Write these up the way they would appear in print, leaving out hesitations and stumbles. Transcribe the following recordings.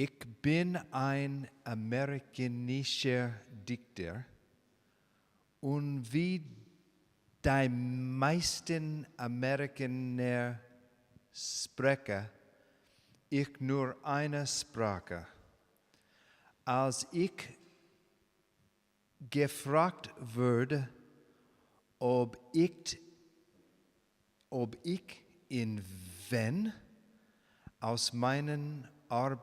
Ich bin ein amerikanischer Dichter und wie die meisten Amerikaner sprechen ich nur eine Sprache. Als ich gefragt wurde, ob ich in Wien aus meinen Arbeiten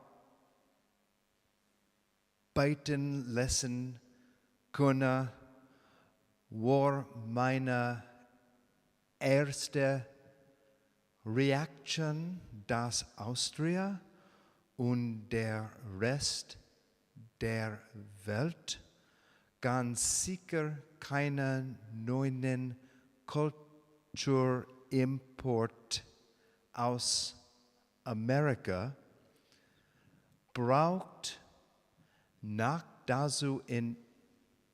lesen könne, war meine erste Reaktion das Austria und der Rest der Welt ganz sicher keinen neuen Kulturimport aus Amerika braucht, nach dazu in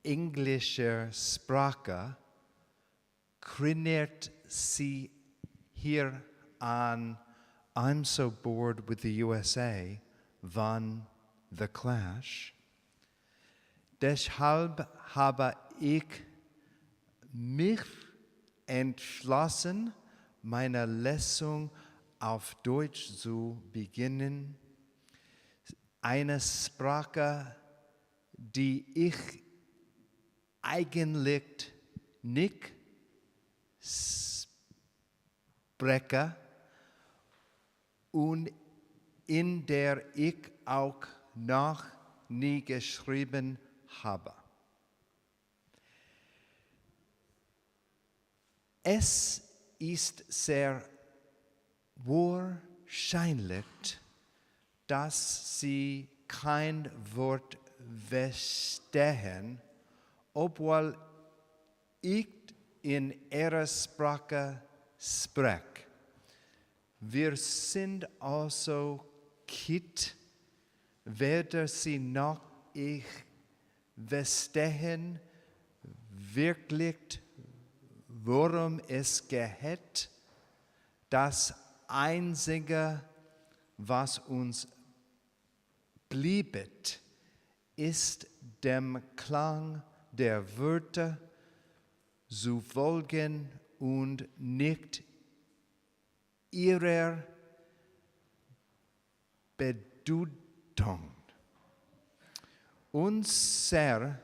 englischer Sprache, trainiert sie hier an I'm So Bored with the USA von The Clash. Deshalb habe ich mich entschlossen, meine Lesung auf Deutsch zu beginnen. Eine Sprache, die ich eigentlich nicht spreche und in der ich auch noch nie geschrieben habe. Es ist sehr wahrscheinlich, dass Sie kein Wort verstehen, obwohl ich in Ihrer Sprache spreche. Wir sind also Kind, weder Sie noch ich verstehen wirklich, worum es geht. Das Einzige, was uns bliebet, ist dem Klang der Wörter zu folgen und nicht ihrer Bedeutung. Unsere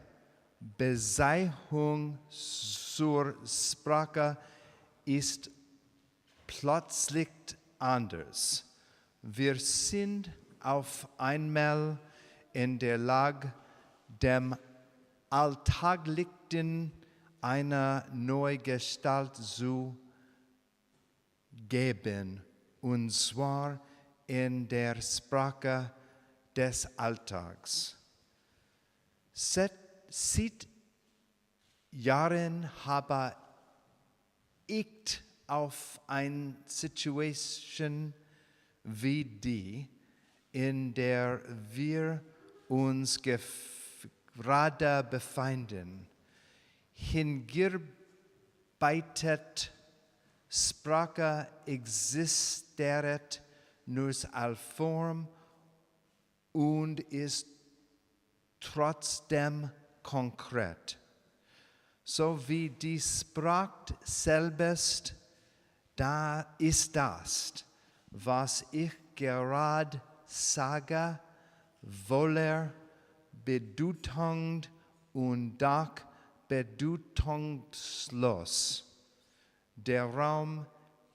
Beziehung zur Sprache ist plötzlich anders. Wir sind auf einmal in der Lage, dem Alltäglichen eine neue Gestalt zu geben, und zwar in der Sprache des Alltags. Seit Jahren habe ich auf eine Situation wie die, in der wir uns gerade befinden, hingearbeitet. Sprache existiert nur als Form und ist trotzdem konkret. So wie die Sprache selbst, da ist das, was ich gerade sage, wohl Bedeutung und doch bedeutungslos. Der Raum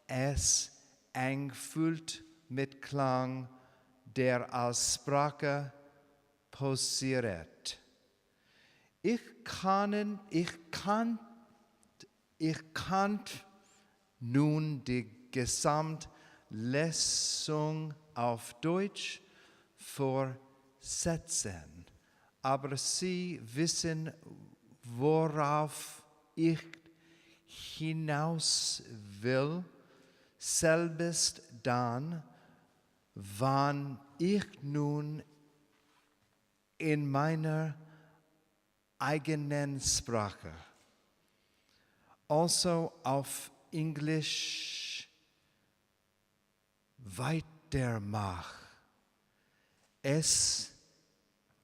ist angefüllt mit Klang, der als Sprache posiert. Ich kann nun die Gesamtlesung auf Deutsch fortsetzen, aber Sie wissen, worauf ich hinaus will, selbst dann, wann ich nun in meiner eigenen Sprache, also auf Englisch, weitermache. Es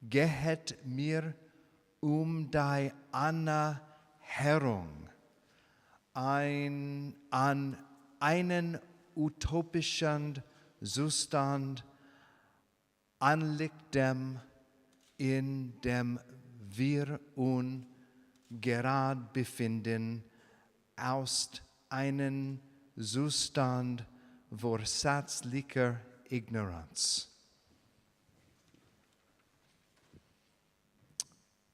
gehet mir die Anerhörung an einen utopischen Zustand anliegt dem, in dem wir uns gerade befinden, aus einem Zustand vorsätzlicher Ignoranz.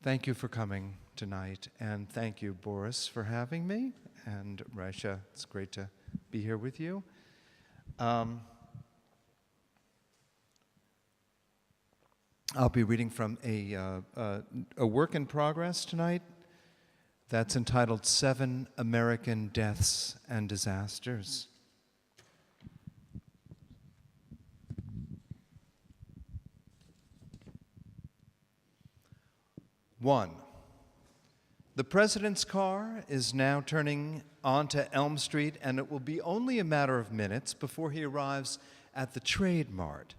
Thank you for coming tonight, and thank you, Boris, for having me, and Raisha, it's great to be here with you. I'll be reading from a work in progress tonight that's entitled 7 American Deaths and Disasters. 1. The president's car is now turning onto Elm Street, and it will be only a matter of minutes before he arrives at the Trade Mart.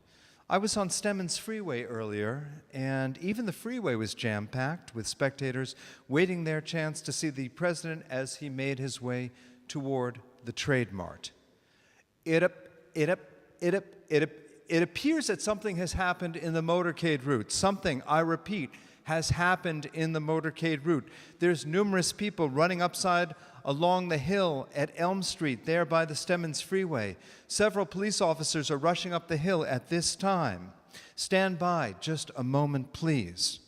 I was on Stemmons Freeway earlier, and even the freeway was jam-packed with spectators waiting their chance to see the president as he made his way toward the Trade Mart. It appears that something has happened in the motorcade route. Something, I repeat, has happened in the motorcade route. There's numerous people running upside along the hill at Elm Street, there by the Stemmons Freeway. Several police officers are rushing up the hill at this time. Stand by just a moment, please.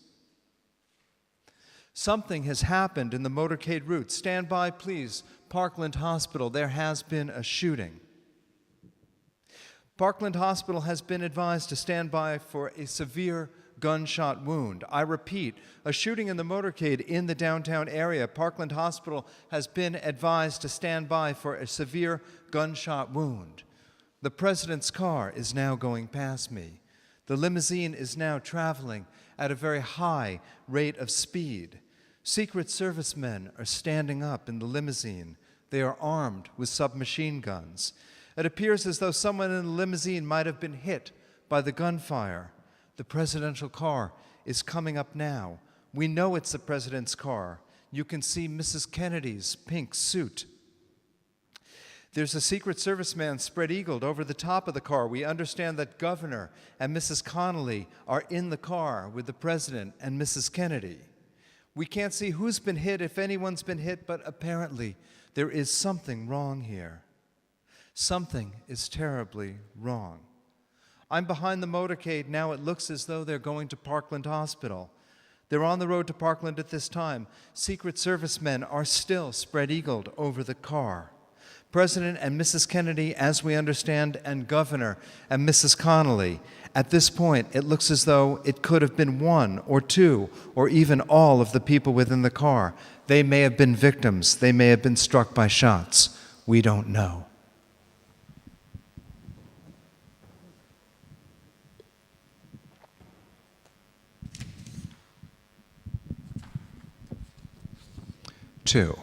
Something has happened in the motorcade route. Stand by, please. Parkland Hospital, there has been a shooting. Parkland Hospital has been advised to stand by for a severe gunshot wound. I repeat, a shooting in the motorcade in the downtown area. Parkland Hospital has been advised to stand by for a severe gunshot wound. The president's car is now going past me. The limousine is now traveling at a very high rate of speed. Secret Service men are standing up in the limousine. They are armed with submachine guns. It appears as though someone in the limousine might have been hit by the gunfire. The presidential car is coming up now. We know it's the president's car. You can see Mrs. Kennedy's pink suit. There's a Secret Service man spread-eagled over the top of the car. We understand that Governor and Mrs. Connolly are in the car with the president and Mrs. Kennedy. We can't see who's been hit, if anyone's been hit, but apparently there is something wrong here. Something is terribly wrong. I'm behind the motorcade now. It looks as though they're going to Parkland Hospital. They're on the road to Parkland at this time. Secret Service men are still spread-eagled over the car. President and Mrs. Kennedy, as we understand, and Governor and Mrs. Connolly. At this point, it looks as though it could have been 1 or 2 or even all of the people within the car. They may have been victims. They may have been struck by shots. We don't know. Two.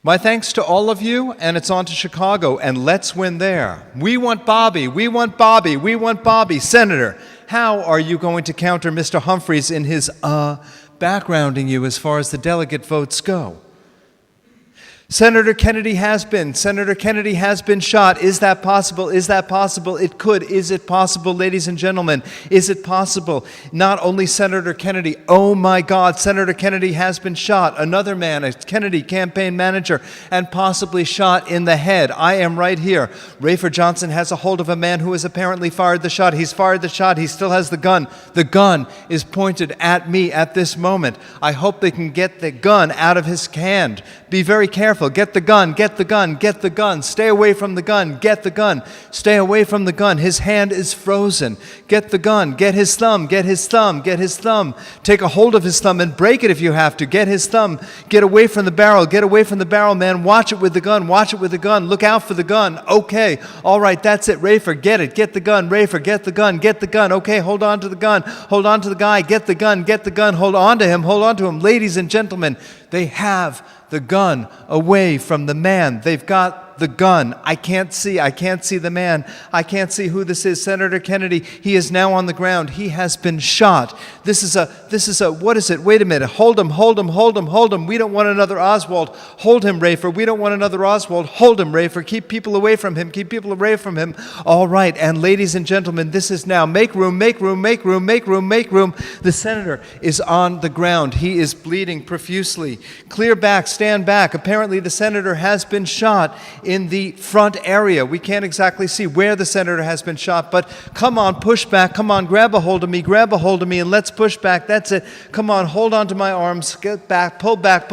My thanks to all of you, and it's on to Chicago, and let's win there. We want Bobby, we want Bobby, we want Bobby. Senator, how are you going to counter Mr. Humphreys in his backgrounding you as far as the delegate votes go? Senator Kennedy has been shot. Is that possible? Is that possible? It could. Is it possible, ladies and gentlemen? Is it possible? Not only Senator Kennedy, oh my God, Senator Kennedy has been shot. Another man, a Kennedy campaign manager, and possibly shot in the head. I am right here. Rafer Johnson has a hold of a man who has apparently fired the shot. He's fired the shot. He still has the gun. The gun is pointed at me at this moment. I hope they can get the gun out of his hand. Be very careful. Get the gun, get the gun, get the gun. Stay away from the gun, get the gun. Stay away from the gun. His hand is frozen. Get the gun, get his thumb, get his thumb, get his thumb. Take a hold of his thumb and break it if you have to. Get his thumb. Get away from the barrel, man. Watch it with the gun, watch it with the gun. Look out for the gun. Okay, all right, that's it. Rafer, get it. Get the gun. Rafer, get the gun, get the gun. Okay, hold on to the gun. Hold on to the guy. Get the gun, get the gun. Hold on to him, hold on to him. Ladies and gentlemen, they have the gun away from the man. They've got the gun. I can't see the man. I can't see who this is. Senator Kennedy, he is now on the ground. He has been shot. This is a, what is it? Wait a minute. Hold him. We don't want another Oswald. Hold him, Rafer. We don't want another Oswald. Hold him, Rafer. Keep people away from him. All right, and ladies and gentlemen, this is now, make room. The senator is on the ground. He is bleeding profusely. Clear back, stand back. Apparently the senator has been shot in the front area. We can't exactly see where the senator has been shot, but come on, push back. Come on, grab a hold of me, and let's push back. That's it. Come on, hold on to my arms. Get back, pull back.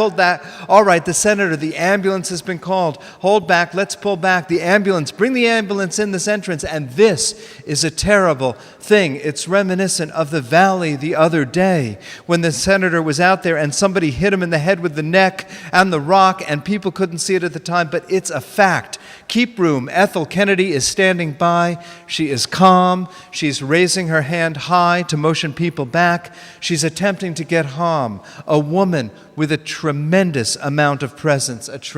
All right, the senator, the ambulance has been called. Hold back, let's pull back. The ambulance, bring the ambulance in this entrance. And this is a terrible thing. It's reminiscent of the valley the other day when the senator was out there and somebody hit him in the head with the neck and the rock, and people couldn't see it at the time, but it's a fact. Keep room. Ethel Kennedy is standing by. She is calm. She's raising her hand high to motion people back. She's attempting to get calm. A woman with a tremendous amount of presence, It's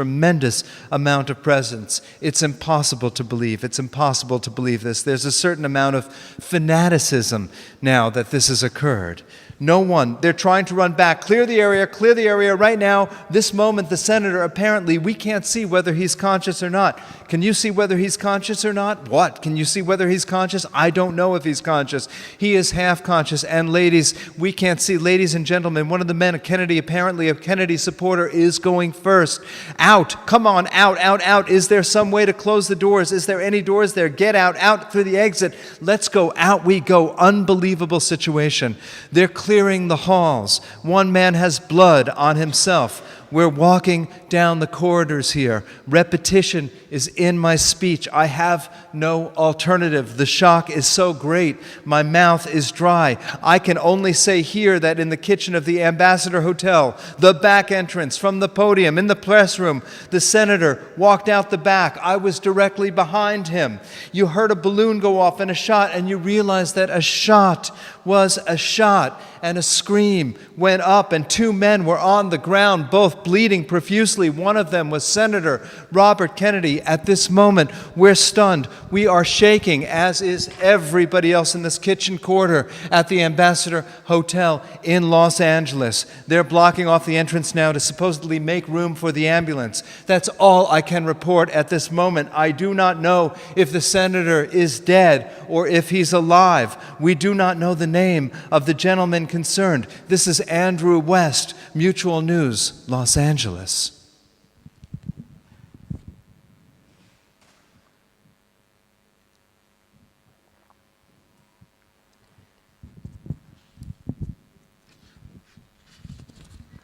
impossible to believe. This. There's a certain amount of fanaticism now that this has occurred. No one, they're trying to run back. Clear the area right now. This moment, the senator, apparently, we can't see whether he's conscious or not. Can you see whether he's conscious or not? What? Can you see whether he's conscious? I don't know if he's conscious. He is half conscious. And ladies, we can't see. Ladies and gentlemen, one of the men, apparently a Kennedy supporter, is going first. Out. Come on, out. Is there some way to close the doors? Is there any doors there? Get out through the exit. Let's go. Out we go. Unbelievable situation. They're clearing the halls. One man has blood on himself. We're walking down the corridors here. Repetition is in my speech. I have no alternative. The shock is so great. My mouth is dry. I can only say here that in the kitchen of the Ambassador Hotel, the back entrance from the podium, in the press room, the senator walked out the back. I was directly behind him. You heard a balloon go off and a shot, and you realized that a shot was a shot, and a scream went up, and two men were on the ground, both bleeding profusely. One of them was Senator Robert Kennedy. At this moment, we're stunned. We are shaking, as is everybody else in this kitchen corridor at the Ambassador Hotel in Los Angeles. They're blocking off the entrance now to supposedly make room for the ambulance. That's all I can report at this moment. I do not know if the senator is dead or if he's alive. We do not know the name of the gentleman concerned. This is Andrew West, Mutual News, Los Angeles.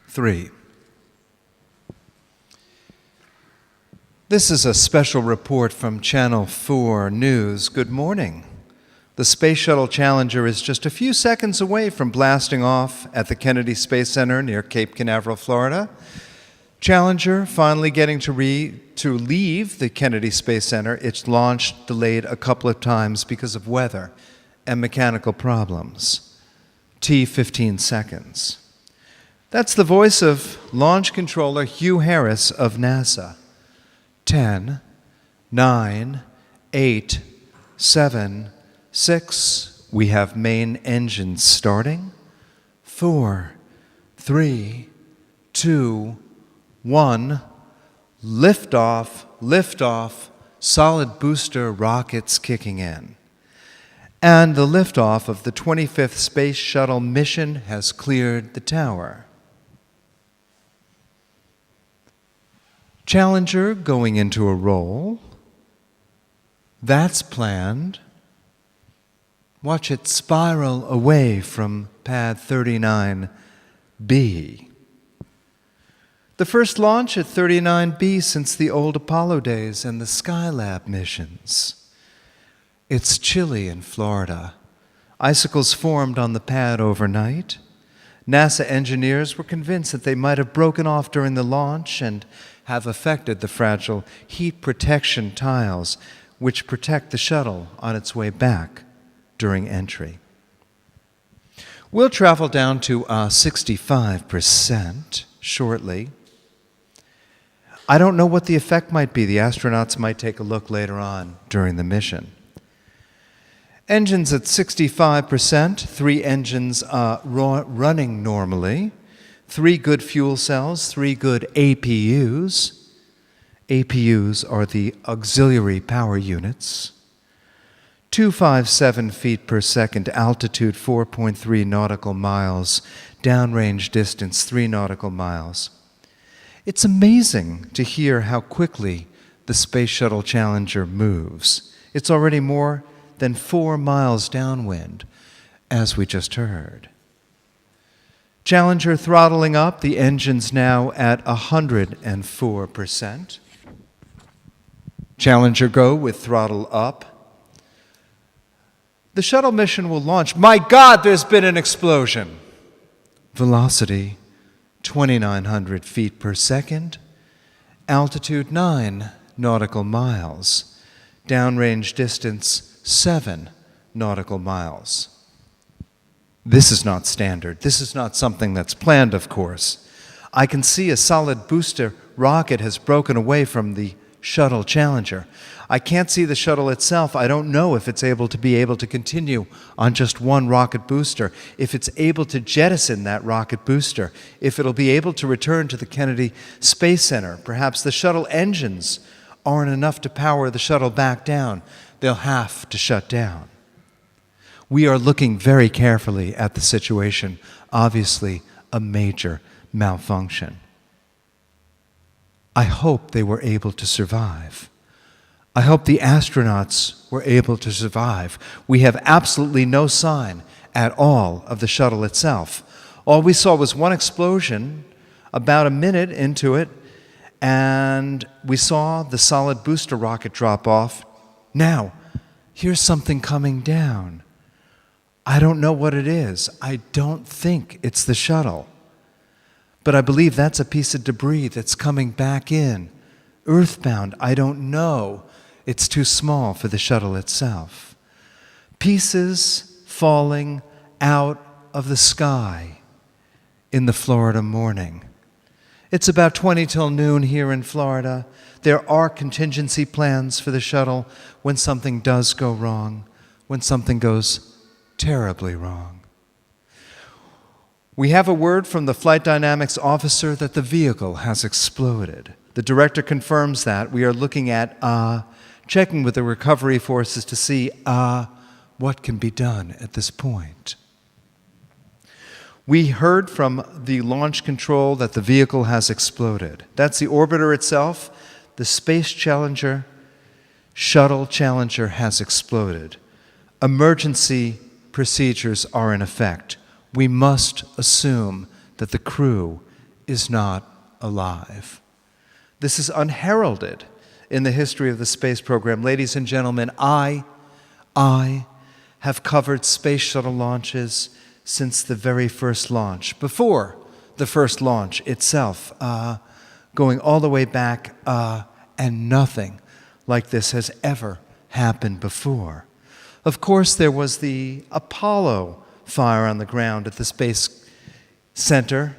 Three. This is a special report from Channel 4 News. Good morning. The Space Shuttle Challenger is just a few seconds away from blasting off at the Kennedy Space Center near Cape Canaveral, Florida. Challenger finally getting to leave the Kennedy Space Center. Its launch delayed a couple of times because of weather and mechanical problems. T 15 seconds. That's the voice of Launch Controller Hugh Harris of NASA. 10, 9, 8, 7, 6, we have main engines starting. 4, 3, 2, 1, liftoff, solid booster rockets kicking in. And the liftoff of the 25th Space Shuttle mission has cleared the tower. Challenger going into a roll. That's planned. Watch it spiral away from pad 39B. The first launch at 39B since the old Apollo days and the Skylab missions. It's chilly in Florida. Icicles formed on the pad overnight. NASA engineers were convinced that they might have broken off during the launch and have affected the fragile heat protection tiles which protect the shuttle on its way back during entry. We'll travel down to 65% shortly. I don't know what the effect might be. The astronauts might take a look later on during the mission. Engines at 65%, 3 engines running normally, 3 good fuel cells, 3 good APUs. APUs are the auxiliary power units. 257 feet per second, altitude 4.3 nautical miles, downrange distance 3 nautical miles. It's amazing to hear how quickly the Space Shuttle Challenger moves. It's already more than 4 miles downwind, as we just heard. Challenger throttling up, the engine's now at 104%. Challenger go with throttle up. The shuttle mission will launch. My God, there's been an explosion! Velocity 2,900 feet per second. Altitude 9 nautical miles. Downrange distance 7 nautical miles. This is not standard. This is not something that's planned, of course. I can see a solid booster rocket has broken away from the shuttle Challenger. I can't see the shuttle itself. I don't know if it's able to continue on just one rocket booster, if it's able to jettison that rocket booster, if it'll be able to return to the Kennedy Space Center. Perhaps the shuttle engines aren't enough to power the shuttle back down. They'll have to shut down. We are looking very carefully at the situation. Obviously, a major malfunction. I hope they were able to survive. I hope the astronauts were able to survive. We have absolutely no sign at all of the shuttle itself. All we saw was one explosion about a minute into it, and we saw the solid booster rocket drop off. Now, here's something coming down. I don't know what it is. I don't think it's the shuttle. But I believe that's a piece of debris that's coming back in. Earthbound, I don't know. It's too small for the shuttle itself. Pieces falling out of the sky in the Florida morning. It's about 20 till noon here in Florida. There are contingency plans for the shuttle when something does go wrong, when something goes terribly wrong. We have a word from the flight dynamics officer that the vehicle has exploded. The director confirms that. We are looking at checking with the recovery forces to see what can be done at this point. We heard from the launch control that the vehicle has exploded. That's the orbiter itself. The Space Challenger, Shuttle Challenger has exploded. Emergency procedures are in effect. We must assume that the crew is not alive. This is unheralded in the history of the space program. Ladies and gentlemen, I have covered space shuttle launches since the very first launch, before the first launch itself, going all the way back, and nothing like this has ever happened before. Of course, there was the Apollo fire on the ground at the Space Center,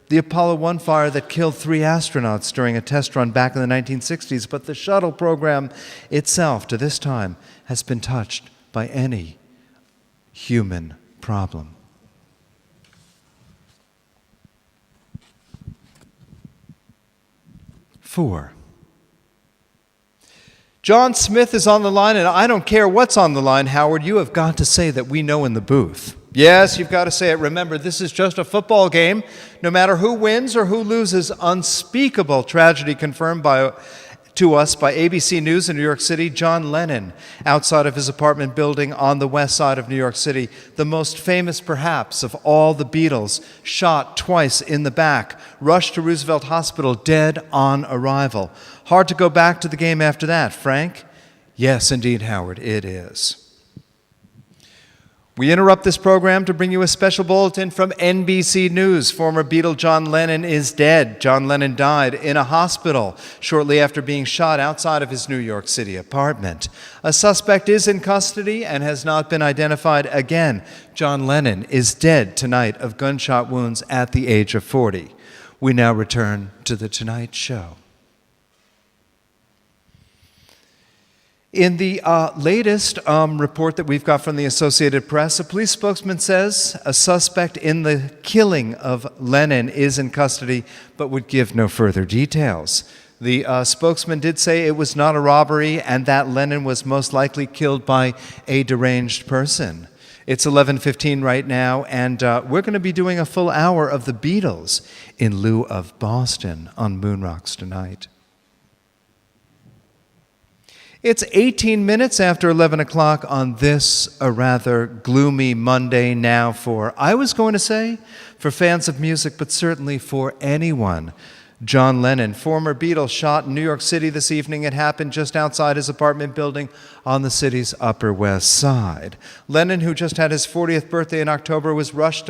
the Apollo 1 fire that killed 3 astronauts during a test run back in the 1960s, but the shuttle program itself, to this time, has been touched by any human problem. Four. John Smith is on the line, and I don't care what's on the line, Howard. You have got to say that we know in the booth. Yes, you've got to say it. Remember, this is just a football game. No matter who wins or who loses, unspeakable tragedy confirmed to us by ABC News in New York City. John Lennon, outside of his apartment building on the west side of New York City, the most famous perhaps of all the Beatles, shot twice in the back, rushed to Roosevelt Hospital, dead on arrival. Hard to go back to the game after that, Frank? Yes, indeed, Howard, it is. We interrupt this program to bring you a special bulletin from NBC News. Former Beatle John Lennon is dead. John Lennon died in a hospital shortly after being shot outside of his New York City apartment. A suspect is in custody and has not been identified again. John Lennon is dead tonight of gunshot wounds at the age of 40. We now return to The Tonight Show. In the latest report that we've got from the Associated Press, a police spokesman says a suspect in the killing of Lenin is in custody, but would give no further details. The spokesman did say it was not a robbery and that Lenin was most likely killed by a deranged person. It's 11:15 right now, and we're going to be doing a full hour of the Beatles in lieu of Boston on Moon Rocks tonight. It's 18 minutes after 11 o'clock on this, a rather gloomy Monday now for, I was going to say, for fans of music, but certainly for anyone. John Lennon, former Beatle, shot in New York City this evening. It happened just outside his apartment building on the city's Upper West Side. Lennon, who just had his 40th birthday in October, was rushed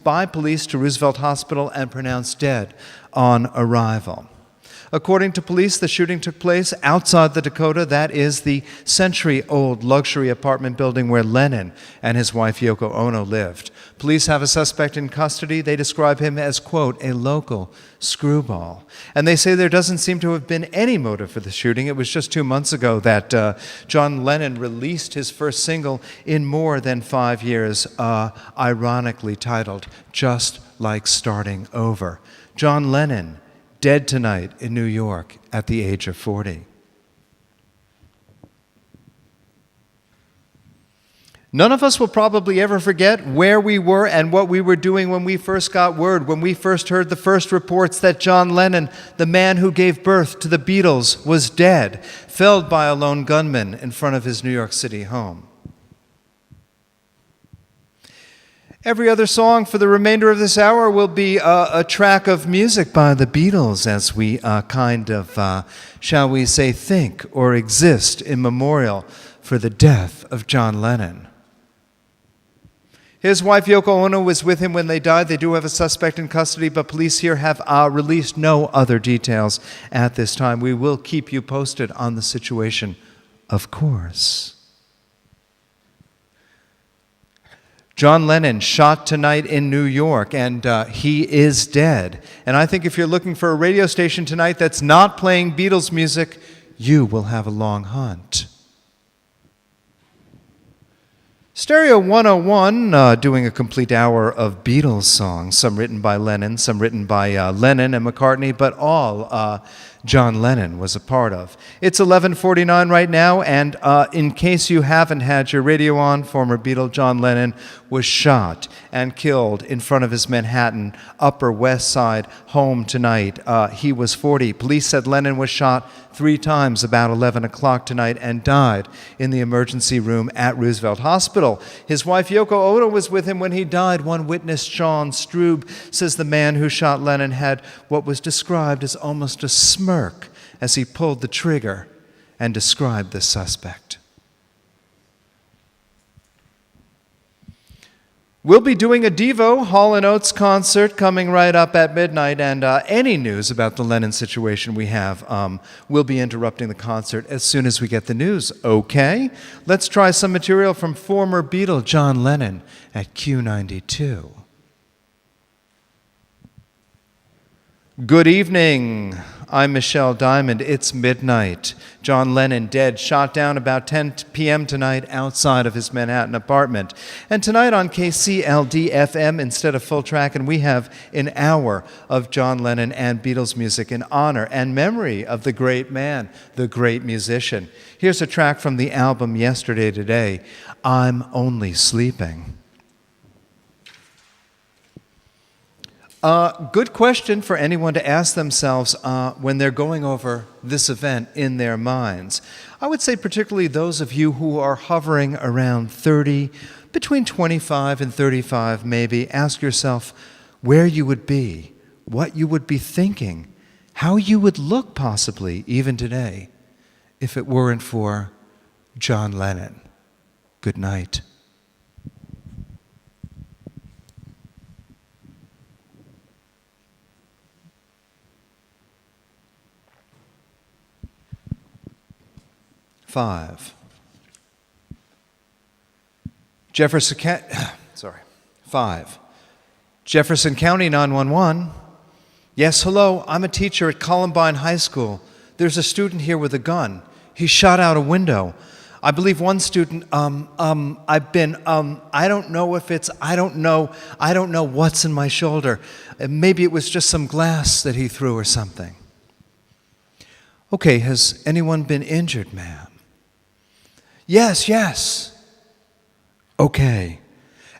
by police to Roosevelt Hospital and pronounced dead on arrival. According to police, the shooting took place outside the Dakota. That is the century-old luxury apartment building where Lennon and his wife Yoko Ono lived. Police have a suspect in custody. They describe him as, quote, a local screwball. And they say there doesn't seem to have been any motive for the shooting. It was just 2 months ago that John Lennon released his first single in more than 5 years, ironically titled, Just Like Starting Over. John Lennon, dead tonight in New York at the age of 40. None of us will probably ever forget where we were and what we were doing when we first got word, when we first heard the first reports that John Lennon, the man who gave birth to the Beatles, was dead, felled by a lone gunman in front of his New York City home. Every other song for the remainder of this hour will be a track of music by the Beatles as we shall we say, think or exist in memorial for the death of John Lennon. His wife Yoko Ono was with him when they died. They do have a suspect in custody, but police here have released no other details at this time. We will keep you posted on the situation, of course. John Lennon shot tonight in New York, and he is dead. And I think if you're looking for a radio station tonight that's not playing Beatles music, you will have a long hunt. Stereo 101 doing a complete hour of Beatles songs, some written by Lennon, some written by Lennon and McCartney, but all John Lennon was a part of. It's 11:49 right now, and in case you haven't had your radio on, former Beatle John Lennon was shot and killed in front of his Manhattan Upper West Side home tonight. He was 40. Police said Lennon was shot 3 times about 11 o'clock tonight and died in the emergency room at Roosevelt Hospital. His wife Yoko Ono was with him when he died. One witness, Sean Strube, says the man who shot Lennon had what was described as almost a smirk as he pulled the trigger and described the suspect. We'll be doing a Devo Hall & Oates concert coming right up at midnight, and any news about the Lennon situation we have, we'll be interrupting the concert as soon as we get the news. Okay? Let's try some material from former Beatle John Lennon at Q92. Good evening. I'm Michelle Diamond. It's midnight. John Lennon dead, shot down about 10 p.m. tonight outside of his Manhattan apartment. And tonight on KCLD-FM, instead of full track, and we have an hour of John Lennon and Beatles music in honor and memory of the great man, the great musician. Here's a track from the album Yesterday Today, I'm Only Sleeping. Good question for anyone to ask themselves when they're going over this event in their minds. I would say particularly those of you who are hovering around 30, between 25 and 35 maybe, ask yourself where you would be, what you would be thinking, how you would look possibly even today if it weren't for John Lennon. Good night. Five. Jefferson County 911. Yes, hello, I'm a teacher at Columbine High School. There's a student here with a gun. He shot out a window. I believe one student, I don't know what's in my shoulder. Maybe it was just some glass that he threw or something. Okay, has anyone been injured, ma'am? Yes. Okay.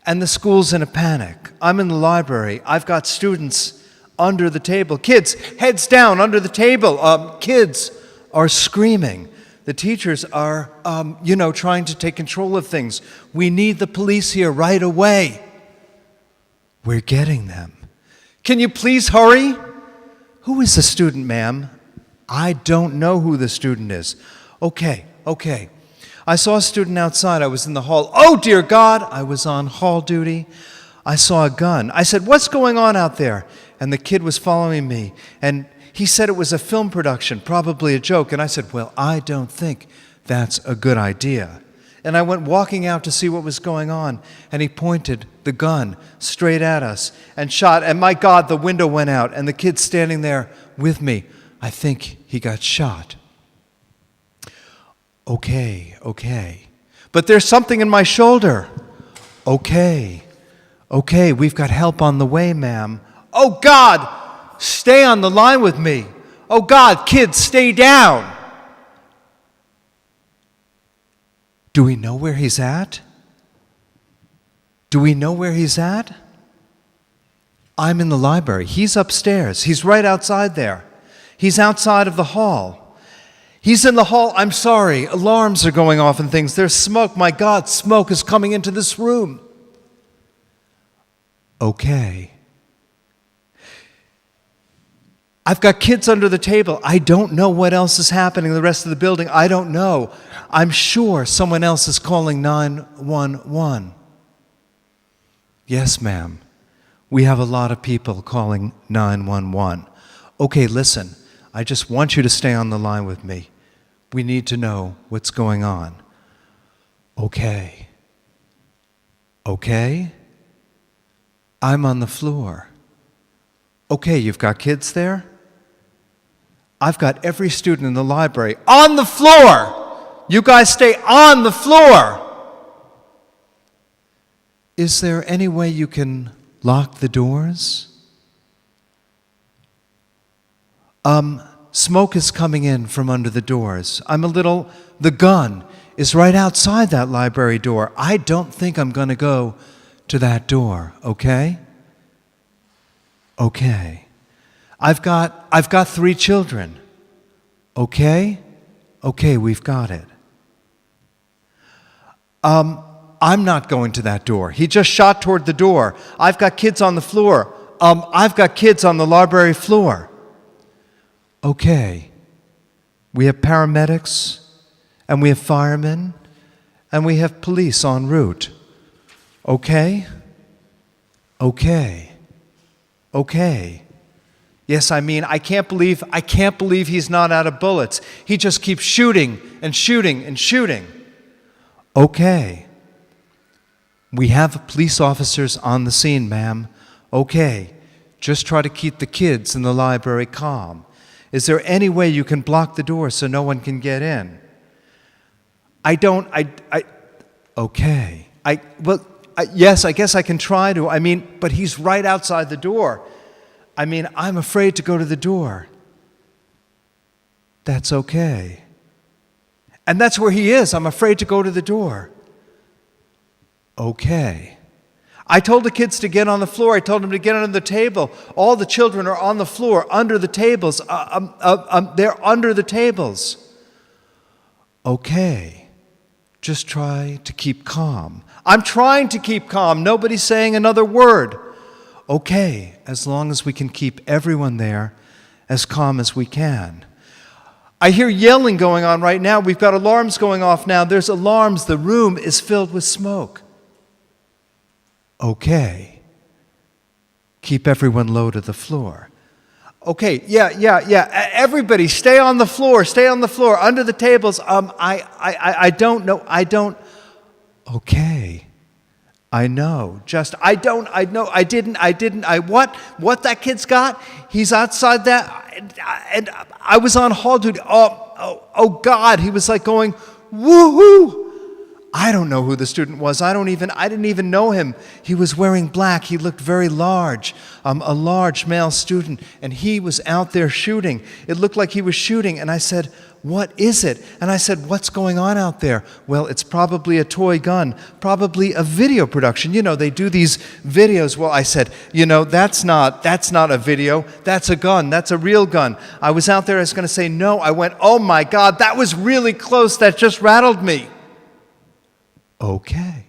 And the school's in a panic. I'm in the library. I've got students under the table. Kids, heads down under the table. Kids are screaming. The teachers are, trying to take control of things. We need the police here right away. We're getting them. Can you please hurry? Who is the student, ma'am? I don't know who the student is. Okay. I saw a student outside. I was in the hall. Oh, dear God! I was on hall duty. I saw a gun. I said, what's going on out there? And the kid was following me. And he said it was a film production, probably a joke. And I said, well, I don't think that's a good idea. And I went walking out to see what was going on. And he pointed the gun straight at us and shot. And my God, the window went out. And the kid standing there with me, I think he got shot. Okay. But there's something in my shoulder. Okay, we've got help on the way, ma'am. Oh, God, stay on the line with me. Oh, God, kids, stay down. Do we know where he's at? I'm in the library. He's upstairs. He's right outside there. He's outside of the hall. He's in the hall. I'm sorry. Alarms are going off and things. There's smoke. My God, smoke is coming into this room. Okay. I've got kids under the table. I don't know what else is happening in the rest of the building. I don't know. I'm sure someone else is calling 911. Yes, ma'am. We have a lot of people calling 911. Okay, listen. I just want you to stay on the line with me. We need to know what's going on. Okay. I'm on the floor. Okay, you've got kids there? I've got every student in the library on the floor. You guys stay on the floor. Is there any way you can lock the doors? Smoke is coming in from under the doors. The gun is right outside that library door. I don't think I'm going to go to that door, okay? Okay. I've got 3 children. Okay, we've got it. I'm not going to that door. He just shot toward the door. I've got kids on the floor. I've got kids on the library floor. Okay. We have paramedics, and we have firemen, and we have police en route. Okay. Yes, I can't believe he's not out of bullets. He just keeps shooting and shooting and shooting. Okay. We have police officers on the scene, ma'am. Okay. Just try to keep the kids in the library calm. Is there any way you can block the door so no one can get in? Okay. Yes, I guess I can try to. But he's right outside the door. I'm afraid to go to the door. That's okay. And that's where he is. I'm afraid to go to the door. Okay. I told the kids to get on the floor. I told them to get under the table. All the children are on the floor, under the tables. They're under the tables. Okay. Just try to keep calm. I'm trying to keep calm. Nobody's saying another word. Okay, as long as we can keep everyone there as calm as we can. I hear yelling going on right now. We've got alarms going off now. There's alarms. The room is filled with smoke. Okay. Keep everyone low to the floor. Okay, yeah. Everybody stay on the floor. Under the tables. I don't know. Okay. I know. What that kid's got? He's outside that, and I was on hall duty. Oh God, he was like going, woohoo! I don't know who the student was. I didn't even know him. He was wearing black. He looked very large, a large male student, and he was out there shooting. It looked like he was shooting, and I said, what is it? And I said, what's going on out there? Well, it's probably a toy gun, probably a video production. You know, they do these videos. Well, I said, that's not a video. That's a gun. That's a real gun. I was out there. I was going to say no. I went, oh my God, that was really close. That just rattled me. Okay.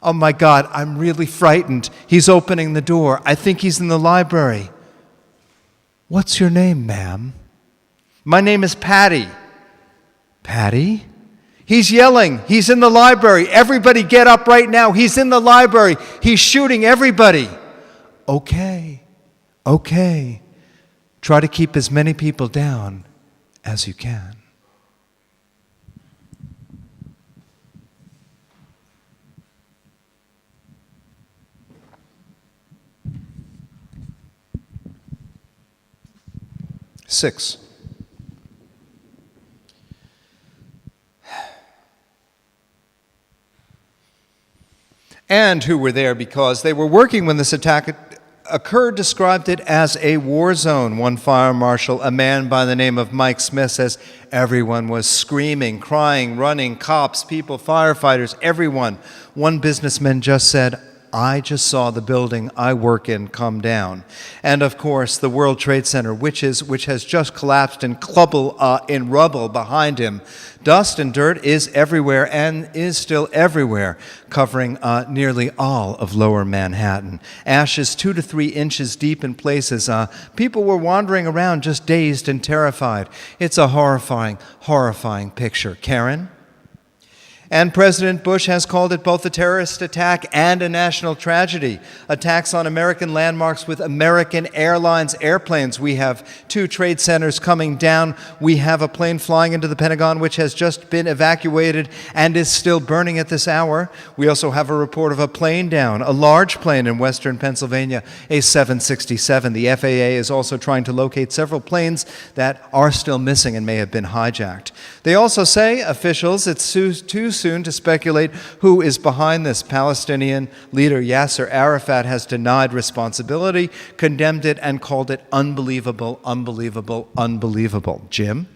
Oh my God, I'm really frightened. He's opening the door. I think he's in the library. What's your name, ma'am? My name is Patty. Patty? He's yelling. He's in the library. Everybody get up right now. He's in the library. He's shooting everybody. Okay. Try to keep as many people down as you can. Six. And who were there because they were working when this attack occurred described it as a war zone. One fire marshal, a man by the name of Mike Smith, says everyone was screaming, crying, running, cops, people, firefighters, everyone. One businessman just said, I just saw the building I work in come down. And of course, the World Trade Center, which has just collapsed in rubble behind him. Dust and dirt is everywhere and is still everywhere, covering nearly all of lower Manhattan. Ashes 2 to 3 inches deep in places. People were wandering around just dazed and terrified. It's a horrifying picture. Karen? And President Bush has called it both a terrorist attack and a national tragedy. Attacks on American landmarks with American Airlines airplanes. We have 2 trade centers coming down. We have a plane flying into the Pentagon, which has just been evacuated and is still burning at this hour. We also have a report of a plane down, a large plane in western Pennsylvania, a 767. The FAA is also trying to locate several planes that are still missing and may have been hijacked. They also say, officials, it's too soon to speculate who is behind this. Palestinian leader Yasser Arafat has denied responsibility, condemned it, and called it unbelievable. Jim?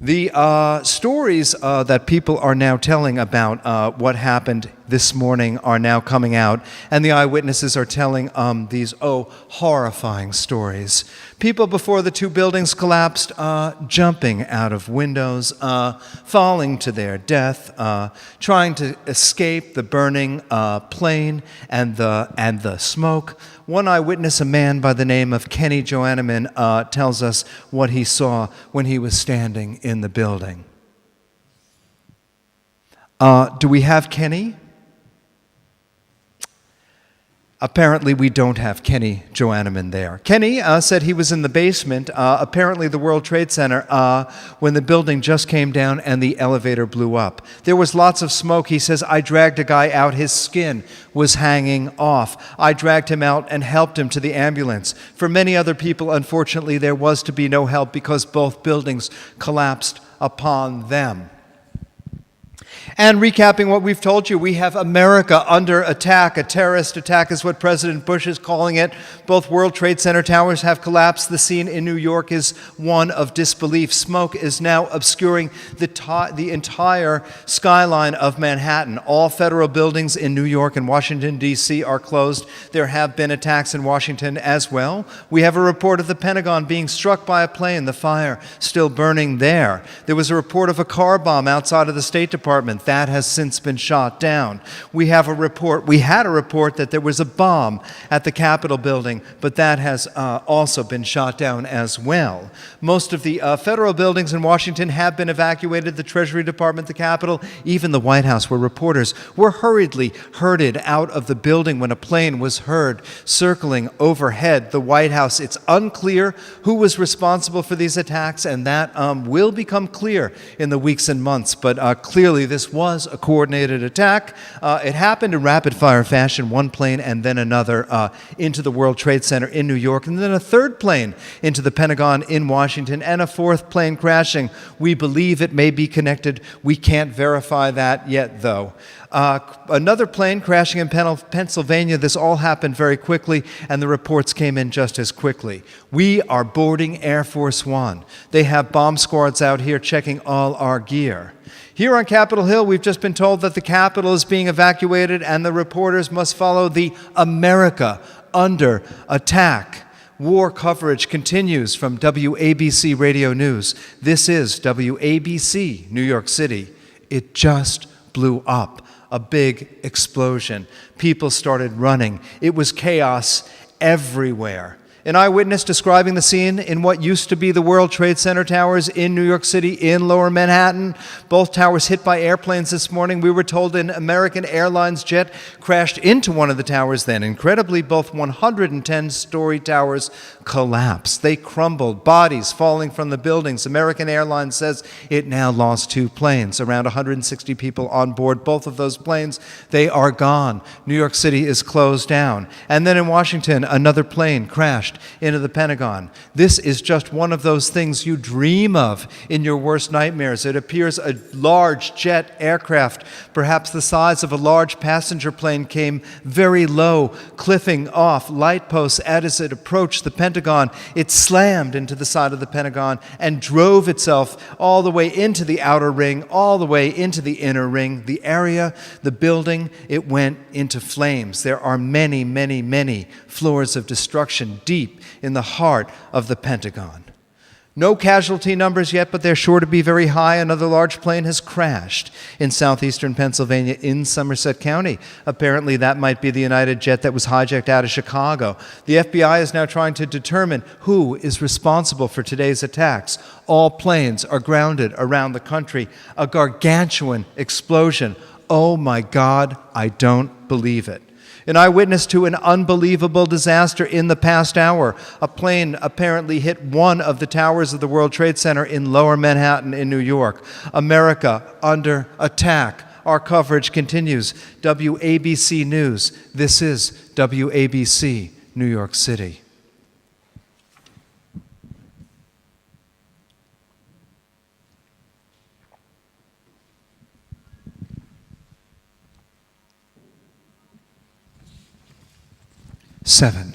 The stories that people are now telling about what happened this morning are now coming out, and the eyewitnesses are telling these horrifying stories. People before the 2 buildings collapsed, jumping out of windows, falling to their death, trying to escape the burning plane and the smoke. One eyewitness, a man by the name of Kenny Joanneman, tells us what he saw when he was standing in the building. Do we have Kenny? Apparently, we don't have Kenny Joanneman there. Kenny said he was in the basement, apparently the World Trade Center, when the building just came down and the elevator blew up. There was lots of smoke. He says, I dragged a guy out. His skin was hanging off. I dragged him out and helped him to the ambulance. For many other people, unfortunately, there was to be no help because both buildings collapsed upon them. And recapping what we've told you, we have America under attack. A terrorist attack is what President Bush is calling it. Both World Trade Center towers have collapsed. The scene in New York is one of disbelief. Smoke is now obscuring the entire skyline of Manhattan. All federal buildings in New York and Washington, D.C. are closed. There have been attacks in Washington as well. We have a report of the Pentagon being struck by a plane, the fire still burning there. There was a report of a car bomb outside of the State Department. That has since been shot down. We had a report that there was a bomb at the Capitol building, but that has also been shot down as well. Most of the federal buildings in Washington have been evacuated. The Treasury Department, the Capitol, even the White House, where reporters were hurriedly herded out of the building when a plane was heard circling overhead the White House. It's unclear who was responsible for these attacks, and that will become clear in the weeks and months, but clearly this this was a coordinated attack. It happened in rapid-fire fashion, one plane and then another into the World Trade Center in New York, and then a third plane into the Pentagon in Washington, and a fourth plane crashing. We believe it may be connected. We can't verify that yet, though. Another plane crashing in Pennsylvania. This all happened very quickly, and the reports came in just as quickly. We are boarding Air Force One. They have bomb squads out here checking all our gear. Here on Capitol Hill, we've just been told that the Capitol is being evacuated, and the reporters must follow the America under attack. War coverage continues from WABC Radio News. This is WABC, New York City. It just blew up. A big explosion. People started running. It was chaos everywhere. An eyewitness describing the scene in what used to be the World Trade Center towers in New York City in Lower Manhattan. Both towers hit by airplanes this morning. We were told an American Airlines jet crashed into one of the towers then. Incredibly, both 110-story towers collapsed. They crumbled, bodies falling from the buildings. American Airlines says it now lost 2 planes, around 160 people on board both of those planes. They are gone. New York City is closed down. And then in Washington, another plane crashed into the Pentagon. This is just one of those things you dream of in your worst nightmares. It appears a large jet aircraft, perhaps the size of a large passenger plane, came very low, cliffing off light posts as it approached the Pentagon. It slammed into the side of the Pentagon and drove itself all the way into the outer ring, all the way into the inner ring. The area, the building, it went into flames. There are many, many, many floors of destruction deep in the heart of the Pentagon. No casualty numbers yet, but they're sure to be very high. Another large plane has crashed in southeastern Pennsylvania in Somerset County. Apparently, that might be the United jet that was hijacked out of Chicago. The FBI is now trying to determine who is responsible for today's attacks. All planes are grounded around the country. A gargantuan explosion. Oh my God, I don't believe it. An eyewitness to an unbelievable disaster in the past hour. A plane apparently hit one of the towers of the World Trade Center in Lower Manhattan in New York. America under attack. Our coverage continues. WABC News. This is WABC, New York City. Seven.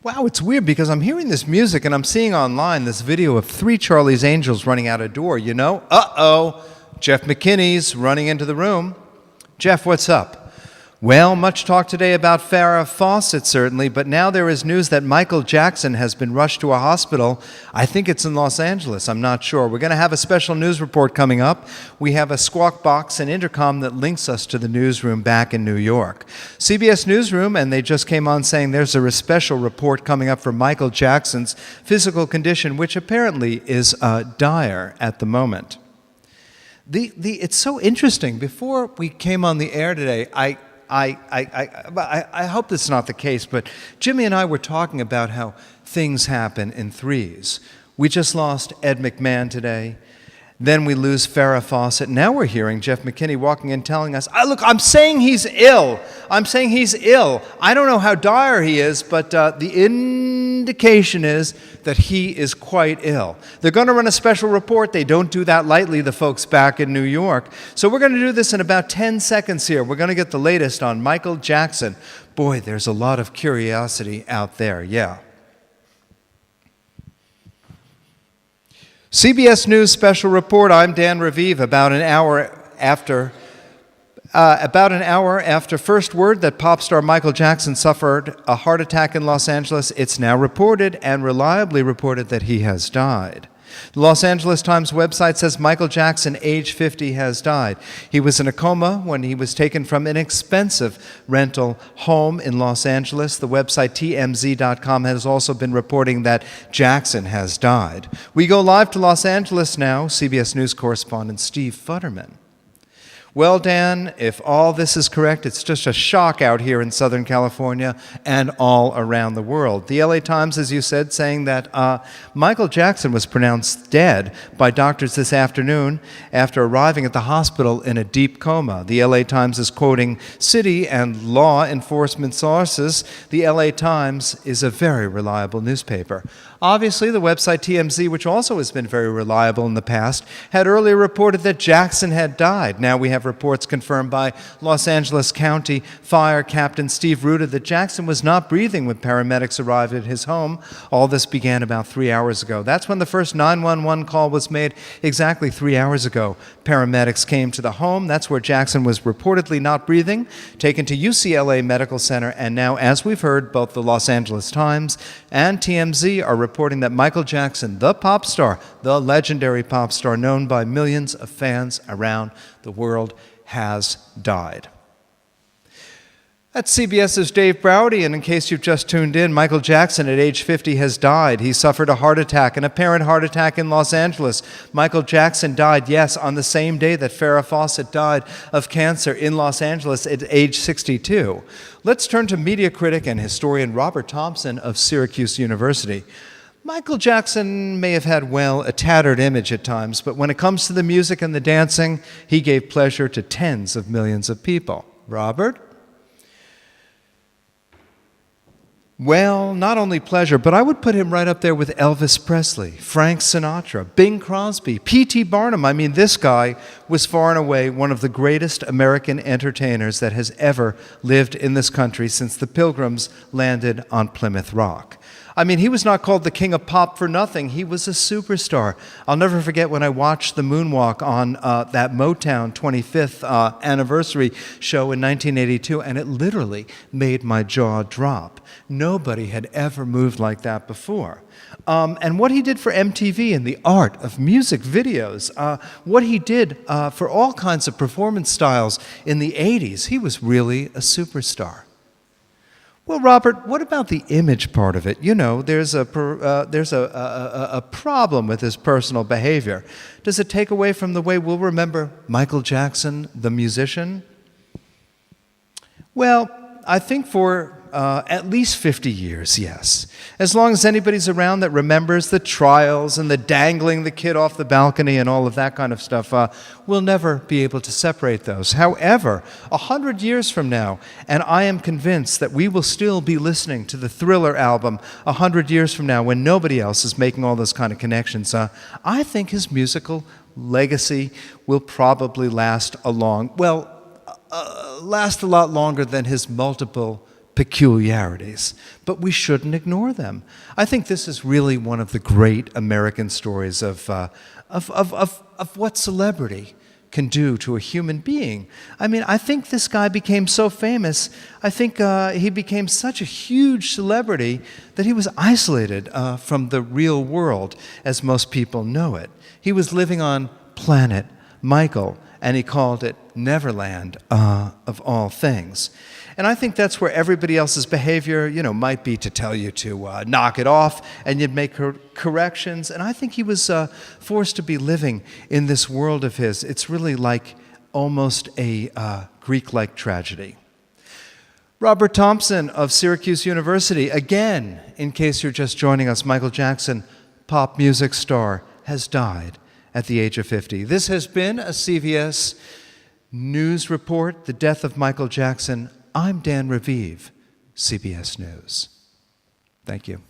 Wow, it's weird because I'm hearing this music and I'm seeing online this video of 3 Charlie's Angels running out a door, you know? Uh-oh, Jeff McKinney's running into the room. Jeff, what's up? Well, much talk today about Farrah Fawcett, certainly, but now there is news that Michael Jackson has been rushed to a hospital. I think it's in Los Angeles. I'm not sure. We're going to have a special news report coming up. We have a squawk box and intercom that links us to the newsroom back in New York. CBS Newsroom, and they just came on saying there's a special report coming up for Michael Jackson's physical condition, which apparently is dire at the moment. It's so interesting. Before we came on the air today, I hope that's not the case, but Jimmy and I were talking about how things happen in threes. We just lost Ed McMahon today. Then we lose Farrah Fawcett. Now we're hearing Jeff McKinney walking in telling us, look, I'm saying he's ill. I'm saying he's ill. I don't know how dire he is, but the indication is that he is quite ill. They're going to run a special report. They don't do that lightly, the folks back in New York. So we're going to do this in about 10 seconds here. We're going to get the latest on Michael Jackson. Boy, there's a lot of curiosity out there, yeah. CBS News special report. I'm Dan Raviv. About an hour after first word that pop star Michael Jackson suffered a heart attack in Los Angeles, it's now reported and reliably reported that he has died. The Los Angeles Times website says Michael Jackson, age 50, has died. He was in a coma when he was taken from an expensive rental home in Los Angeles. The website TMZ.com has also been reporting that Jackson has died. We go live to Los Angeles now. CBS News correspondent Steve Futterman. Well, Dan, if all this is correct, it's just a shock out here in Southern California and all around the world. The LA Times, as you said, saying that Michael Jackson was pronounced dead by doctors this afternoon after arriving at the hospital in a deep coma. The LA Times is quoting city and law enforcement sources. The LA Times is a very reliable newspaper. Obviously, the website TMZ, which also has been very reliable in the past, had earlier reported that Jackson had died. Now we have reports confirmed by Los Angeles County Fire Captain Steve Ruta that Jackson was not breathing when paramedics arrived at his home. All this began about 3 hours ago. That's when the first 911 call was made, exactly 3 hours ago. Paramedics came to the home. That's where Jackson was reportedly not breathing, taken to UCLA Medical Center, and now, as we've heard, both the Los Angeles Times and TMZ are reporting that Michael Jackson, the pop star, the legendary pop star known by millions of fans around the world, has died. That's CBS's Dave Browdy, and in case you've just tuned in, Michael Jackson at age 50 has died. He suffered a heart attack, an apparent heart attack in Los Angeles. Michael Jackson died, yes, on the same day that Farrah Fawcett died of cancer in Los Angeles at age 62. Let's turn to media critic and historian Robert Thompson of Syracuse University. Michael Jackson may have had, well, a tattered image at times, but when it comes to the music and the dancing, he gave pleasure to tens of millions of people. Robert? Well, not only pleasure, but I would put him right up there with Elvis Presley, Frank Sinatra, Bing Crosby, P.T. Barnum. I mean, this guy was far and away one of the greatest American entertainers that has ever lived in this country since the Pilgrims landed on Plymouth Rock. I mean, he was not called the king of pop for nothing. He was a superstar. I'll never forget when I watched the moonwalk on that Motown 25th anniversary show in 1982, and it literally made my jaw drop. Nobody had ever moved like that before. And what he did for MTV and the art of music videos, what he did for all kinds of performance styles in the 80s, he was really a superstar. Well, Robert, what about the image part of it? You know, there's a problem with his personal behavior. Does it take away from the way we'll remember Michael Jackson, the musician? Well, I think for at least 50 years, yes. As long as anybody's around that remembers the trials and the dangling the kid off the balcony and all of that kind of stuff, we'll never be able to separate those. However, 100 years from now, and I am convinced that we will still be listening to the Thriller album 100 years from now when nobody else is making all those kind of connections, I think his musical legacy will probably last a lot longer than his multiple peculiarities, but we shouldn't ignore them. I think this is really one of the great American stories of what celebrity can do to a human being. I mean, I think this guy became so famous, I think he became such a huge celebrity that he was isolated from the real world as most people know it. He was living on planet Michael, and he called it Neverland, of all things. And I think that's where everybody else's behavior, you know, might be to tell you to knock it off, and you'd make corrections. And I think he was forced to be living in this world of his. It's really like almost a Greek-like tragedy. Robert Thompson of Syracuse University, again, in case you're just joining us, Michael Jackson, pop music star, has died at the age of 50. This has been a CVS News Report, The Death of Michael Jackson. I'm Dan Raviv, CBS News. Thank you.